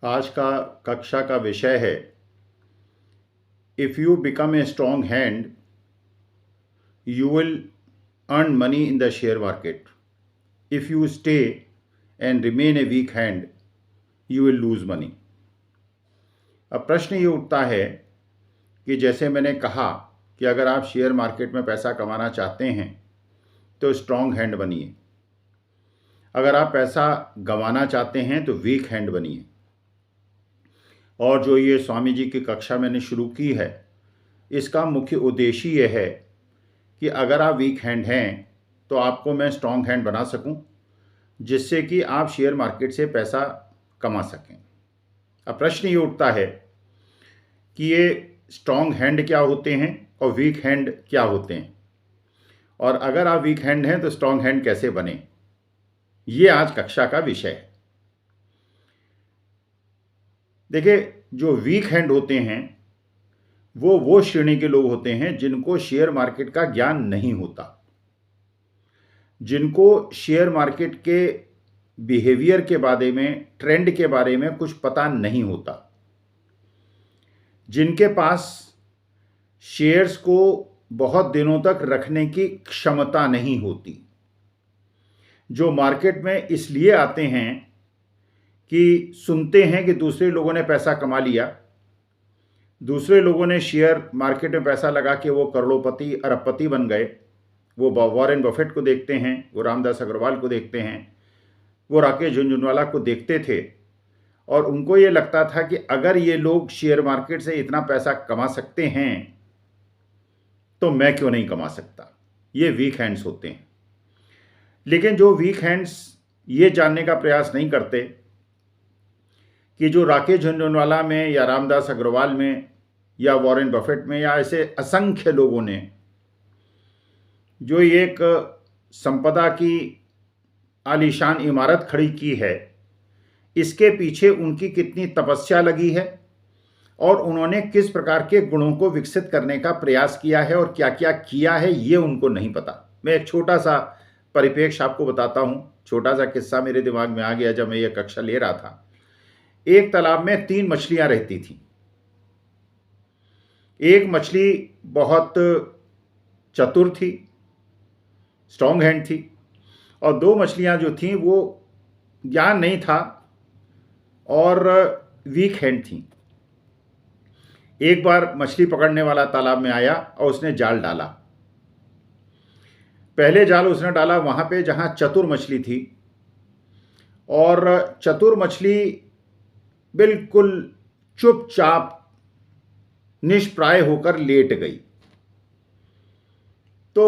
आज का कक्षा का विषय है if you become a strong hand you will earn money in the share market. If you stay and remain a weak hand, you will lose money. अब प्रश्न ये उठता है कि जैसे मैंने कहा कि अगर आप शेयर मार्केट में पैसा कमाना चाहते हैं तो स्ट्रॉन्ग हैंड बनिए, अगर आप पैसा गंवाना चाहते हैं तो वीक हैंड बनिए। और जो ये स्वामी जी की कक्षा मैंने शुरू की है, इसका मुख्य उद्देश्य ये है कि अगर आप वीक हैंड हैं तो आपको मैं स्ट्रॉन्ग हैंड बना सकूं, जिससे कि आप शेयर मार्केट से पैसा कमा सकें। अब प्रश्न ये उठता है कि ये स्ट्रॉन्ग हैंड क्या होते हैं और वीक हैंड क्या होते हैं, और अगर आप वीक हैंड हैं तो स्ट्रॉन्ग हैंड कैसे बने। ये आज कक्षा का विषय है। देखिए, जो वीक हैंड होते हैं वो श्रेणी के लोग होते हैं जिनको शेयर मार्केट का ज्ञान नहीं होता, जिनको शेयर मार्केट के बिहेवियर के बारे में, ट्रेंड के बारे में कुछ पता नहीं होता, जिनके पास शेयर्स को बहुत दिनों तक रखने की क्षमता नहीं होती, जो मार्केट में इसलिए आते हैं कि सुनते हैं कि दूसरे लोगों ने पैसा कमा लिया, दूसरे लोगों ने शेयर मार्केट में पैसा लगा के वो करोड़पति अरबपति बन गए। वो वॉरेन बफेट को देखते हैं, वो रामदास अग्रवाल को देखते हैं, वो राकेश झुनझुनवाला को देखते थे, और उनको ये लगता था कि अगर ये लोग शेयर मार्केट से इतना पैसा कमा सकते हैं तो मैं क्यों नहीं कमा सकता। ये वीक हैंड्स होते हैं। लेकिन जो वीक हैंड्स ये जानने का प्रयास नहीं करते कि जो राकेश झुनझुनवाला में या रामदास अग्रवाल में या वॉरेन बफेट में या ऐसे असंख्य लोगों ने जो एक संपदा की आलीशान इमारत खड़ी की है, इसके पीछे उनकी कितनी तपस्या लगी है और उन्होंने किस प्रकार के गुणों को विकसित करने का प्रयास किया है और क्या क्या किया है, ये उनको नहीं पता। मैं एक छोटा सा परिप्रेक्ष्य आपको बताता हूँ। छोटा सा किस्सा मेरे दिमाग में आ गया जब मैं ये कक्षा ले रहा था। एक तालाब में 3 मछलियां रहती थी। एक मछली बहुत चतुर थी, स्ट्रॉन्ग हैंड थी, और 2 मछलियां जो थीं वो ज्ञान नहीं था और वीक हैंड थी। एक बार मछली पकड़ने वाला तालाब में आया और उसने जाल डाला। पहले जाल उसने डाला वहां पे जहां चतुर मछली थी, और चतुर मछली बिल्कुल चुपचाप निष्प्राय होकर लेट गई। तो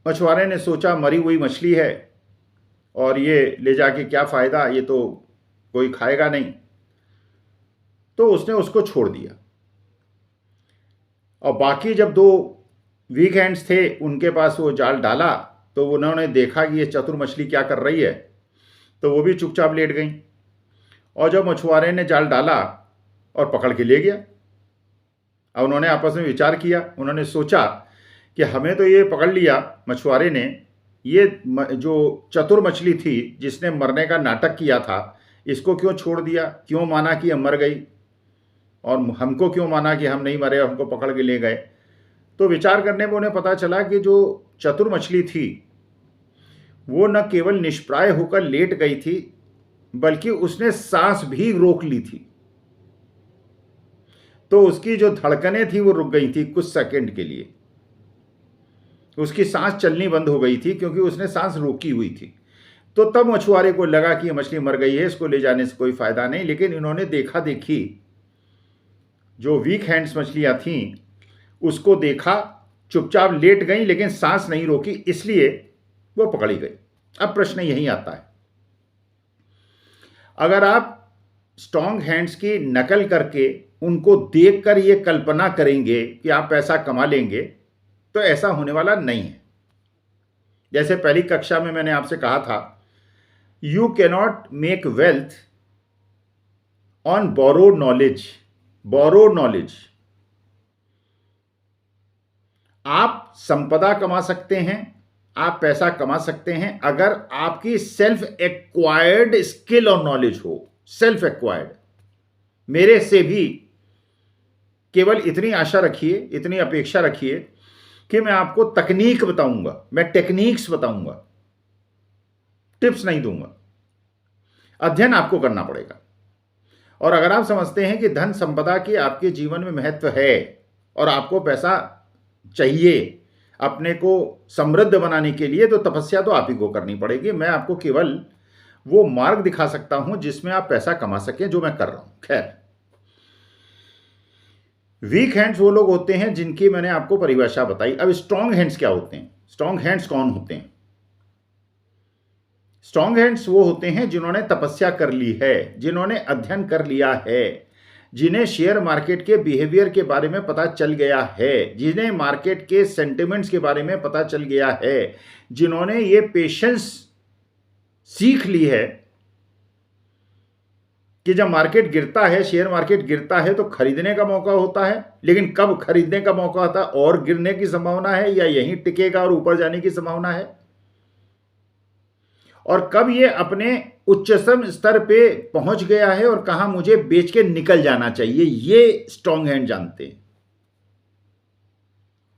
मछुआरे ने सोचा मरी हुई मछली है और ये ले जाके क्या फ़ायदा, ये तो कोई खाएगा नहीं, तो उसने उसको छोड़ दिया। और बाकी जब 2 वीक हैंड्स थे उनके पास वो जाल डाला तो उन्होंने देखा कि ये चतुर मछली क्या कर रही है, तो वो भी चुपचाप लेट गई। और जब मछुआरे ने जाल डाला और पकड़ के ले गया। अब उन्होंने आपस में विचार किया, उन्होंने सोचा कि हमें तो ये पकड़ लिया मछुआरे ने, ये जो चतुर मछली थी जिसने मरने का नाटक किया था, इसको क्यों छोड़ दिया, क्यों माना कि हम मर गई, और हमको क्यों माना कि हम नहीं मरे, हमको पकड़ के ले गए। तो विचार करने में उन्हें पता चला कि जो चतुर मछली थी वो न केवल निष्प्राय होकर लेट गई थी, बल्कि उसने सांस भी रोक ली थी। तो उसकी जो धड़कनें थी वो रुक गई थी कुछ सेकंड के लिए, उसकी सांस चलनी बंद हो गई थी क्योंकि उसने सांस रोकी हुई थी। तो तब मछुआरे को लगा कि ये मछली मर गई है, इसको ले जाने से कोई फायदा नहीं। लेकिन इन्होंने देखा देखी जो वीक हैंड्स मछलियां थीं उसको देखा, चुपचाप लेट गई लेकिन सांस नहीं रोकी, इसलिए वो पकड़ी गई। अब प्रश्न यही आता है, अगर आप स्ट्रॉन्ग हैंड्स की नकल करके उनको देखकर ये कल्पना करेंगे कि आप पैसा कमा लेंगे, तो ऐसा होने वाला नहीं है। जैसे पहली कक्षा में मैंने आपसे कहा था, you cannot make wealth on borrowed knowledge. Borrowed knowledge, आप संपदा कमा सकते हैं, आप पैसा कमा सकते हैं अगर आपकी सेल्फ एक्वायर्ड स्किल और नॉलेज हो। सेल्फ एक्वायर्ड, मेरे से भी केवल इतनी आशा रखिए, इतनी अपेक्षा रखिए कि मैं आपको तकनीक बताऊंगा, मैं टेक्निक्स बताऊंगा, टिप्स नहीं दूंगा। अध्ययन आपको करना पड़ेगा। और अगर आप समझते हैं कि धन संपदा की आपके जीवन में महत्व है और आपको पैसा चाहिए अपने को समृद्ध बनाने के लिए, तो तपस्या तो आप ही को करनी पड़ेगी। मैं आपको केवल वो मार्ग दिखा सकता हूं जिसमें आप पैसा कमा सकें, जो मैं कर रहा हूं। खैर, वीक हैंड्स वो लोग होते हैं जिनकी मैंने आपको परिभाषा बताई। अब स्ट्रांग हैंड्स क्या होते हैं? स्ट्रांग हैंड्स कौन होते हैं? स्ट्रांग हैंड्स वो होते हैं जिन्होंने तपस्या कर ली है, जिन्होंने अध्ययन कर लिया है, जिन्हें शेयर मार्केट के बिहेवियर के बारे में पता चल गया है, जिन्हें मार्केट के सेंटिमेंट्स के बारे में पता चल गया है, जिन्होंने ये पेशेंस सीख ली है कि जब मार्केट गिरता है, शेयर मार्केट गिरता है, तो खरीदने का मौका होता है, लेकिन कब खरीदने का मौका होता है और गिरने की संभावना है, या यहीं टिकेगा और ऊपर जाने की संभावना है, और कब ये अपने उच्चतम स्तर पे पहुंच गया है और कहां मुझे बेच के निकल जाना चाहिए, ये स्ट्रांग हैंड जानते हैं।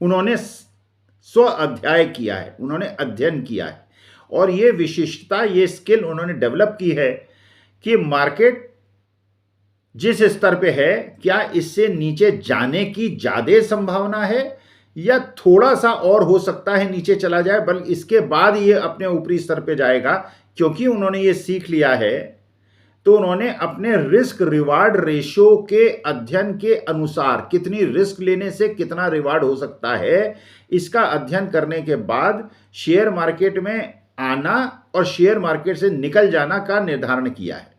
उन्होंने स्व अध्याय किया है, उन्होंने अध्ययन किया है, और ये विशिष्टता, ये स्किल उन्होंने डेवलप की है कि मार्केट जिस स्तर पे है, क्या इससे नीचे जाने की ज्यादा संभावना है या थोड़ा सा और हो सकता है नीचे चला जाए, बल्कि इसके बाद ये अपने ऊपरी स्तर पे जाएगा। क्योंकि उन्होंने ये सीख लिया है, तो उन्होंने अपने रिस्क रिवार्ड रेशियो के अध्ययन के अनुसार, कितनी रिस्क लेने से कितना रिवार्ड हो सकता है, इसका अध्ययन करने के बाद शेयर मार्केट में आना और शेयर मार्केट से निकल जाना का निर्धारण किया है।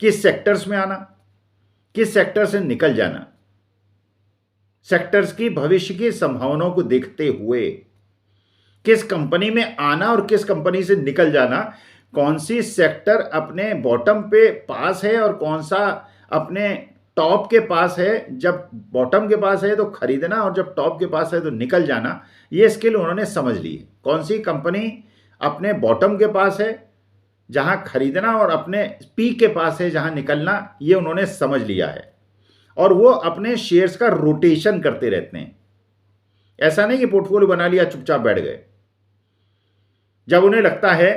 किस सेक्टर्स में आना, किस सेक्टर से निकल जाना, सेक्टर्स की भविष्य की संभावनाओं को देखते हुए किस कंपनी में आना और किस कंपनी से निकल जाना, कौन सी सेक्टर अपने बॉटम पे पास है और कौन सा अपने टॉप के पास है। जब बॉटम के पास है तो खरीदना, और जब टॉप के पास है तो निकल जाना। ये स्किल उन्होंने समझ ली है। कौन सी कंपनी अपने बॉटम के पास है जहां खरीदना, और अपने पीक के पास है जहां निकलना, ये उन्होंने समझ लिया है। और वो अपने शेयर्स का रोटेशन करते रहते हैं। ऐसा नहीं कि पोर्टफोलियो बना लिया चुपचाप बैठ गए। जब उन्हें लगता है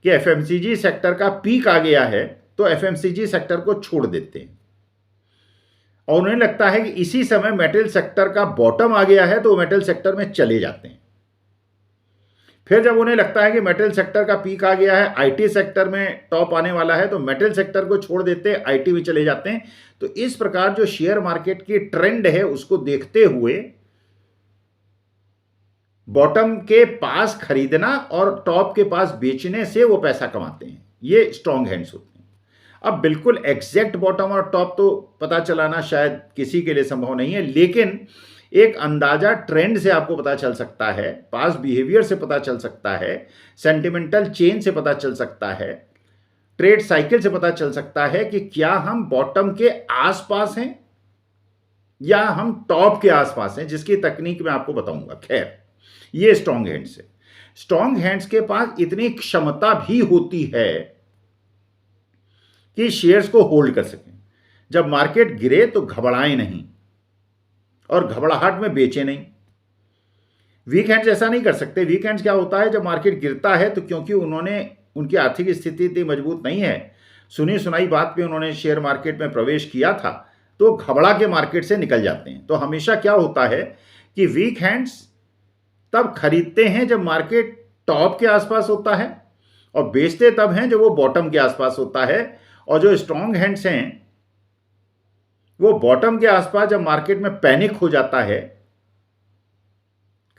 कि एफएमसीजी सेक्टर का पीक आ गया है, तो एफएमसीजी सेक्टर को छोड़ देते हैं, और उन्हें लगता है कि इसी समय मेटल सेक्टर का बॉटम आ गया है, तो वो मेटल सेक्टर में चले जाते हैं। फिर जब उन्हें लगता है कि मेटल सेक्टर का पीक आ गया है, आईटी सेक्टर में टॉप आने वाला है, तो मेटल सेक्टर को छोड़ देते हैं, आईटी में चले जाते हैं। तो इस प्रकार जो शेयर मार्केट की ट्रेंड है, उसको देखते हुए बॉटम के पास खरीदना और टॉप के पास बेचने से वो पैसा कमाते हैं। ये स्ट्रांग हैंड्स होते हैं। अब बिल्कुल एग्जैक्ट बॉटम और टॉप तो पता चलाना शायद किसी के लिए संभव नहीं है, लेकिन एक अंदाजा ट्रेंड से आपको पता चल सकता है, पास बिहेवियर से पता चल सकता है, सेंटिमेंटल चेन से पता चल सकता है, ट्रेड साइकिल से पता चल सकता है कि क्या हम बॉटम के आसपास हैं या हम टॉप के आसपास हैं, जिसकी तकनीक मैं आपको बताऊंगा। खैर, ये स्ट्रांग हैंड्स है। स्ट्रांग हैंड्स के पास इतनी क्षमता भी होती है कि शेयर्स को होल्ड कर सकें। जब मार्केट गिरे तो घबराएं नहीं और घबराहट में बेचे नहीं। वीक हैंड्स ऐसा नहीं कर सकते। वीक हैंड्स क्या होता है, जब मार्केट गिरता है तो क्योंकि उनकी आर्थिक स्थिति इतनी मजबूत नहीं है, सुनी सुनाई बात पे उन्होंने शेयर मार्केट में प्रवेश किया था, तो घबरा के मार्केट से निकल जाते हैं। तो हमेशा क्या होता है कि वीक हैंड्स तब खरीदते हैं जब मार्केट टॉप के आसपास होता है, और बेचते तब हैं जब वो बॉटम के आसपास होता है। और जो स्ट्रांग हैंड्स हैं वो बॉटम के आसपास जब मार्केट में पैनिक हो जाता है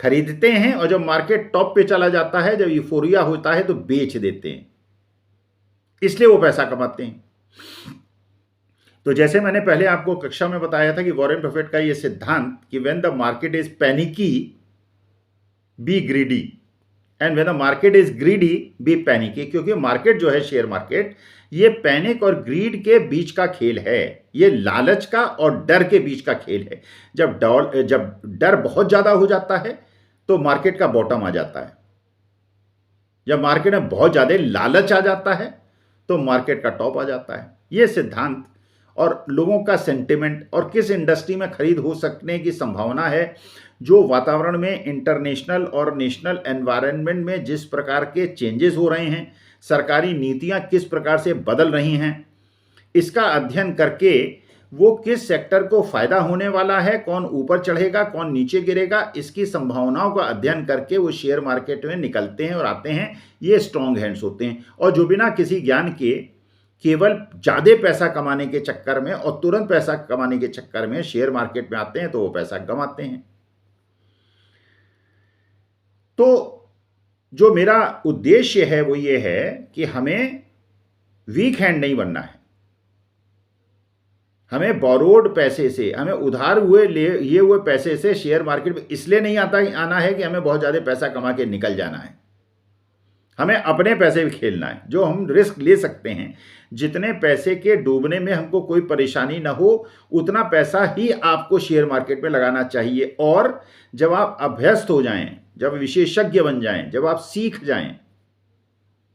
खरीदते हैं, और जब मार्केट टॉप पे चला जाता है, जब यूफोरिया होता है, तो बेच देते हैं। इसलिए वो पैसा कमाते हैं। तो जैसे मैंने पहले आपको कक्षा में बताया था कि वॉरेन बफेट का ये सिद्धांत कि when the market is panicky be greedy, and when the market is greedy be panicky. क्योंकि मार्केट जो है, शेयर मार्केट, ये पैनिक और ग्रीड के बीच का खेल है। ये लालच का और डर के बीच का खेल है। जब डर बहुत ज्यादा हो जाता है तो मार्केट का बॉटम आ जाता है। जब मार्केट में बहुत ज्यादा लालच आ जाता है तो मार्केट का टॉप आ जाता है। ये सिद्धांत और लोगों का सेंटिमेंट और किस इंडस्ट्री में खरीद हो सकने की संभावना है, जो वातावरण में इंटरनेशनल और नेशनल एनवायरनमेंट में जिस प्रकार के चेंजेस हो रहे हैं, सरकारी नीतियां किस प्रकार से बदल रही हैं, इसका अध्ययन करके वो किस सेक्टर को फायदा होने वाला है, कौन ऊपर चढ़ेगा कौन नीचे गिरेगा, इसकी संभावनाओं का अध्ययन करके वो शेयर मार्केट में निकलते हैं और आते हैं। ये स्ट्रॉन्ग हैंड्स होते हैं। और जो बिना किसी ज्ञान के केवल ज़्यादा पैसा कमाने के चक्कर में और तुरंत पैसा कमाने के चक्कर में शेयर मार्केट में आते हैं तो वो पैसा गंवाते हैं। तो जो मेरा उद्देश्य है वो ये है कि हमें वीक हैंड नहीं बनना है। हमें बोरोड पैसे से, हमें उधार लिए हुए पैसे से शेयर मार्केट में इसलिए नहीं आना है कि हमें बहुत ज़्यादा पैसा कमा के निकल जाना है। हमें अपने पैसे भी खेलना है, जो हम रिस्क ले सकते हैं। जितने पैसे के डूबने में हमको कोई परेशानी ना हो, उतना पैसा ही आपको शेयर मार्केट में लगाना चाहिए। और जब आप अभ्यस्त हो जाएं, जब विशेषज्ञ बन जाएं, जब आप सीख जाएं,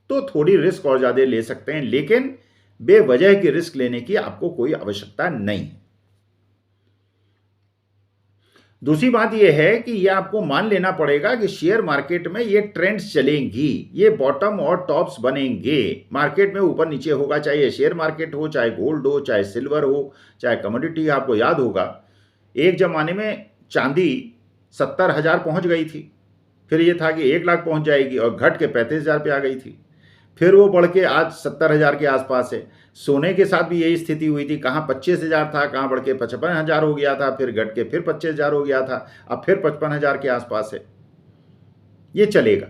तो थोड़ी रिस्क और ज़्यादा ले सकते हैं, लेकिन बेवजह की रिस्क लेने की आपको कोई आवश्यकता नहीं है। दूसरी बात यह है कि यह आपको मान लेना पड़ेगा कि शेयर मार्केट में ये ट्रेंड्स चलेंगी, ये बॉटम और टॉप्स बनेंगे। मार्केट में ऊपर नीचे होगा, चाहे ये शेयर मार्केट हो, चाहे गोल्ड हो, चाहे सिल्वर हो, चाहे कमोडिटी। आपको याद होगा एक जमाने में चांदी 70,000 पहुंच गई थी, फिर ये था कि 1 लाख पहुंच जाएगी और घट के 35,000 पे आ गई थी, फिर वो बढ़ के आज 70,000 के आसपास है। सोने के साथ भी यही स्थिति हुई थी, कहाँ 25,000 था, कहाँ बढ़ के 55,000 हो गया था, फिर घट के फिर 25,000 हो गया था, अब फिर 55,000 के आसपास है। ये चलेगा।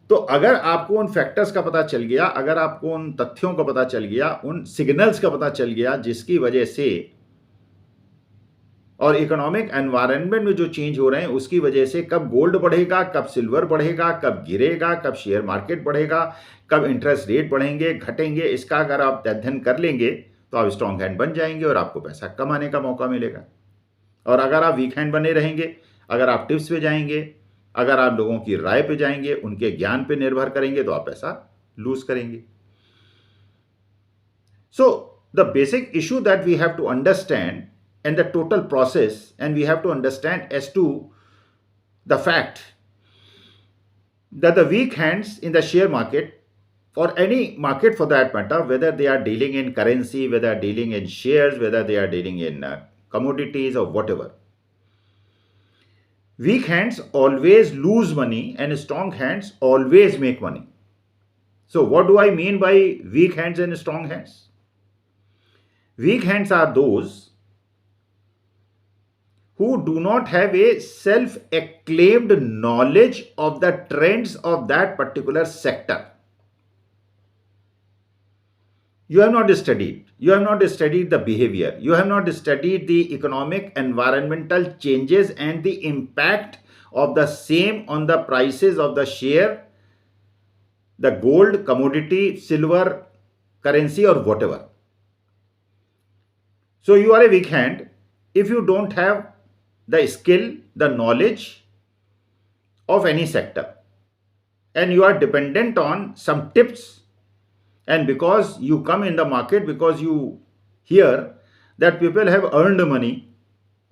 तो अगर आपको उन फैक्टर्स का पता चल गया, अगर आपको उन तथ्यों का पता चल गया, उन सिग्नल्स का पता चल गया जिसकी वजह से और इकोनॉमिक एनवायरनमेंट में जो चेंज हो रहे हैं उसकी वजह से कब गोल्ड बढ़ेगा, कब सिल्वर बढ़ेगा, कब गिरेगा, कब शेयर मार्केट बढ़ेगा, कब इंटरेस्ट रेट बढ़ेंगे घटेंगे, इसका अगर आप अध्ययन कर लेंगे तो आप स्ट्रॉन्ग हैंड बन जाएंगे और आपको पैसा कमाने का मौका मिलेगा। और अगर आप वीक हैंड बने रहेंगे, अगर आप टिप्स पे जाएंगे, अगर आप लोगों की राय पे जाएंगे, उनके ज्ञान पे निर्भर करेंगे, तो आप पैसा लूज करेंगे। So the basic issue that we have to understand and the total process, and we have to understand as to the fact that the weak hands in the share market or any market for that matter, whether they are dealing in currency, whether they are dealing in shares, whether they are dealing in commodities or whatever, weak hands always lose money and strong hands always make money. So what do I mean by weak hands and strong hands? Weak hands are those who do not have a self-acclaimed knowledge of the trends of that particular sector. You have not studied. You have not studied the behavior. You have not studied the economic environmental changes and the impact of the same on the prices of the share, the gold, commodity, silver, currency or whatever. So you are a weak hand if you don't have the skill, the knowledge of any sector, and you are dependent on some tips, and because you come in the market, because you hear that people have earned money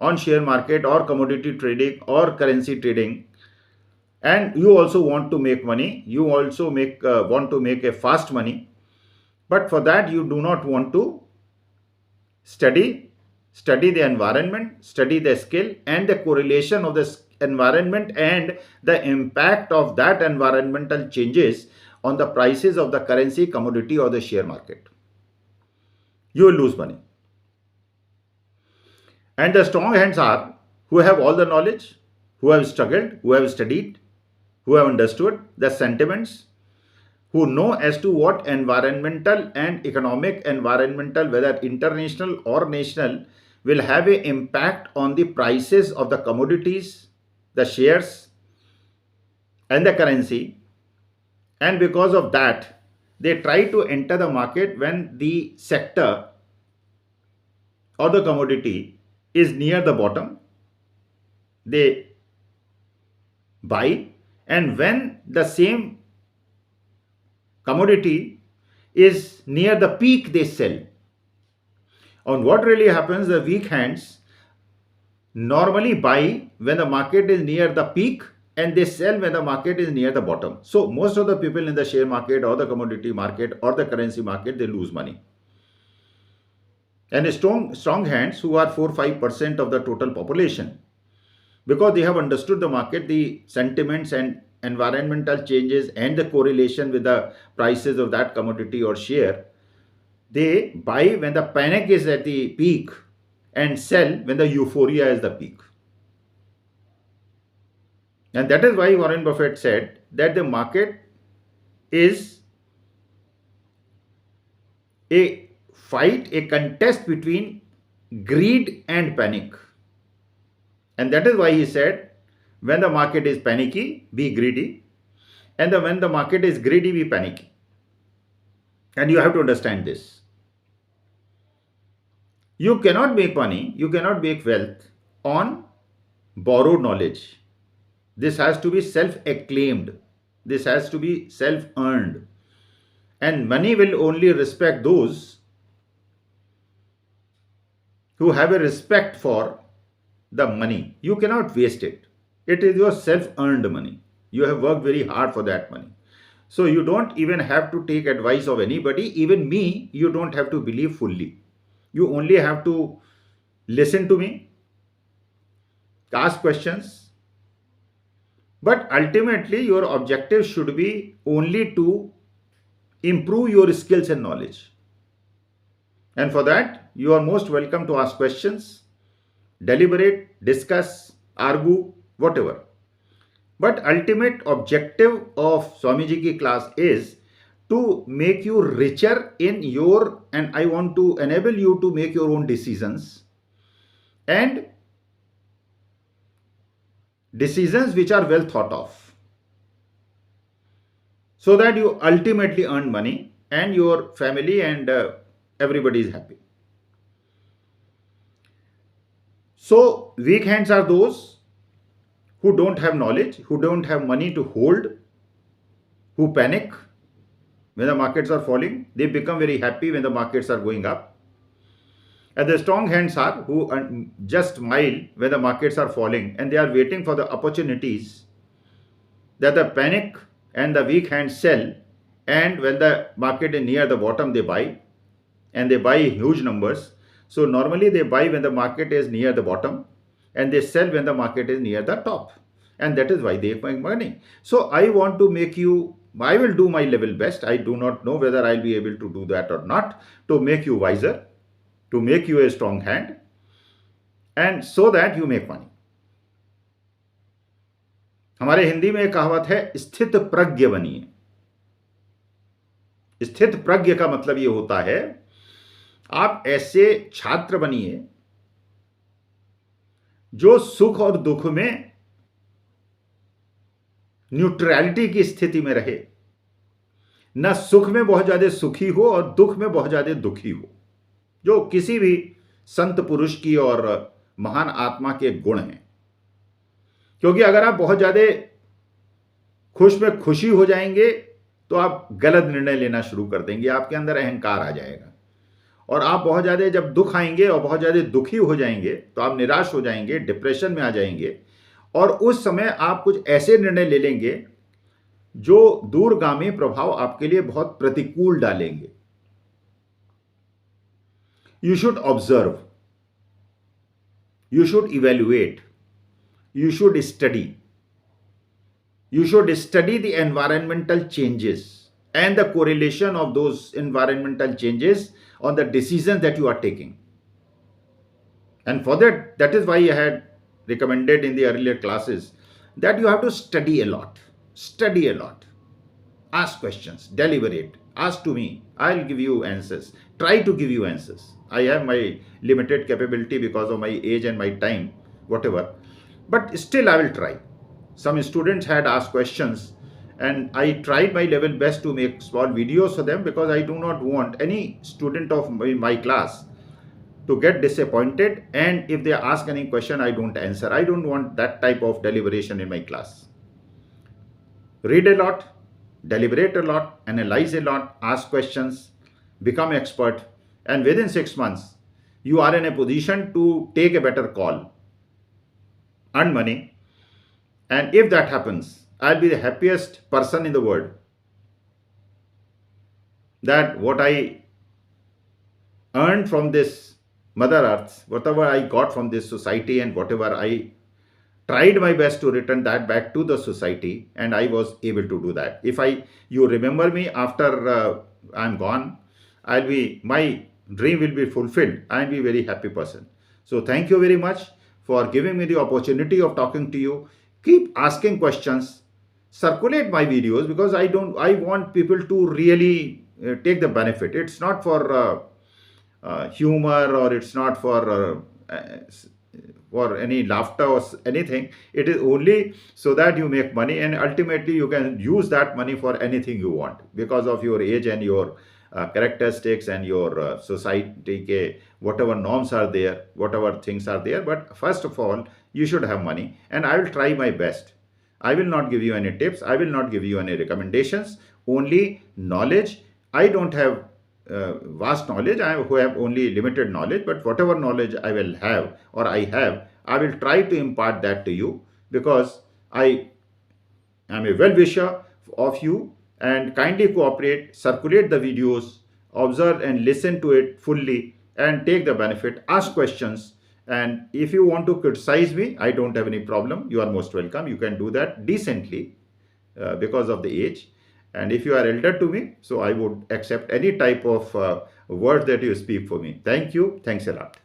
on share market or commodity trading or currency trading, and you also want to make money, you also want to make a fast money, but for that you do not want to study the environment, study the skill and the correlation of the environment and the impact of that environmental changes on the prices of the currency, commodity or the share market. You will lose money. And the strong hands are who have all the knowledge, who have struggled, who have studied, who have understood the sentiments, who know as to what environmental and economic environmental, whether international or national, will have an impact on the prices of the commodities, the shares and the currency. And because of that, they try to enter the market when the sector or the commodity is near the bottom. They buy, and when the same commodity is near the peak, they sell. On what really happens, the weak hands normally buy when the market is near the peak and they sell when the market is near the bottom. So most of the people in the share market or the commodity market or the currency market, they lose money. And strong hands who are 4-5% of the total population, because they have understood the market, the sentiments and environmental changes and the correlation with the prices of that commodity or share, they buy when the panic is at the peak and sell when the euphoria is the peak. And that is why Warren Buffett said that the market is a fight, a contest between greed and panic. And that is why he said, when the market is panicky, be greedy. And when the market is greedy, be panicky. And you have to understand this. You cannot make money, you cannot make wealth on borrowed knowledge. This has to be self-acclaimed. This has to be self-earned. And money will only respect those who have a respect for the money. You cannot waste it. It is your self-earned money. You have worked very hard for that money. So you don't even have to take advice of anybody. Even me, you don't have to believe fully. You only have to listen to me, ask questions. But ultimately, your objective should be only to improve your skills and knowledge. And for that, you are most welcome to ask questions, deliberate, discuss, argue, whatever. But ultimate objective of Swamiji ki class is to make you richer in your, and I want to enable you to make your own decisions, and decisions which are well thought of, so that you ultimately earn money and your family and everybody is happy. So weak hands are those who don't have knowledge, who don't have money to hold, who panic when the markets are falling. They become very happy when the markets are going up. And the strong hands are who are just smile when the markets are falling, and they are waiting for the opportunities that the panic and the weak hands sell, and when the market is near the bottom, they buy, and they buy huge numbers. So normally they buy when the market is near the bottom and they sell when the market is near the top. And that is why they make money. So I want to make you, I will do my level best. I do not know whether I'll be able to do that or not, to make you wiser, to make you a strong hand, and so that you make money. हमारे हिंदी में एक कहावत है, स्थित प्रज्ञ बनिए. स्थित प्रज्ञ का मतलब ये होता है, आप ऐसे छात्र बनिए जो सुख और दुख में न्यूट्रलिटी की स्थिति में रहे, न सुख में बहुत ज्यादा सुखी हो और दुख में बहुत ज्यादा दुखी हो, जो किसी भी संत पुरुष की और महान आत्मा के गुण हैं. क्योंकि अगर आप बहुत ज्यादा खुश में खुशी हो जाएंगे तो आप गलत निर्णय लेना शुरू कर देंगे, आपके अंदर अहंकार आ जाएगा. और आप बहुत ज़्यादा जब दुख आएंगे और बहुत ज़्यादा दुखी हो जाएंगे तो आप निराश हो जाएंगे, डिप्रेशन में आ जाएंगे, और उस समय आप कुछ ऐसे निर्णय ले लेंगे जो दूरगामी प्रभाव आपके लिए बहुत प्रतिकूल डालेंगे. You should observe, you should evaluate, you should study. You should study the environmental changes and the correlation of those environmental changes on the decisions that you are taking. And for that, that is why I had recommended in the earlier classes that you have to study a lot, ask questions, deliberate, ask to me, I'll give you answers, try to give you answers. I have my limited capability because of my age and my time, whatever, but still I will try. Some students had asked questions and I tried my level best to make small videos for them, because I do not want any student of my class to get disappointed, and if they ask any question I don't answer. I don't want that type of deliberation in my class. Read a lot, deliberate a lot, analyze a lot, ask questions, become expert, and within 6 months you are in a position to take a better call, earn money. And if that happens, I'll be the happiest person in the world. That what I earned from this Mother Earth, whatever I got from this society, and whatever I tried my best to return that back to the society, and I was able to do that. If you remember me after I'm gone, my dream will be fulfilled. I'll be a very happy person. So thank you very much for giving me the opportunity of talking to you. Keep asking questions, circulate my videos, because I want people to really take the benefit. It's not for humor, or it's not for any laughter or anything. It is only so that you make money, and ultimately you can use that money for anything you want because of your age and your characteristics and your society, whatever norms are there, whatever things are there. But first of all, you should have money, and I will try my best. I will not give you any tips, I will not give you any recommendations, only knowledge. I don't have vast knowledge, who have only limited knowledge, but whatever knowledge I will have, or I have, I will try to impart that to you, because I am a well-wisher of you. And kindly cooperate, circulate the videos, observe and listen to it fully, and take the benefit, ask questions. And if you want to criticize me, I don't have any problem. You are most welcome. You can do that decently, because of the age. And if you are elder to me, so I would accept any type of words that you speak for me. Thank you. Thanks a lot.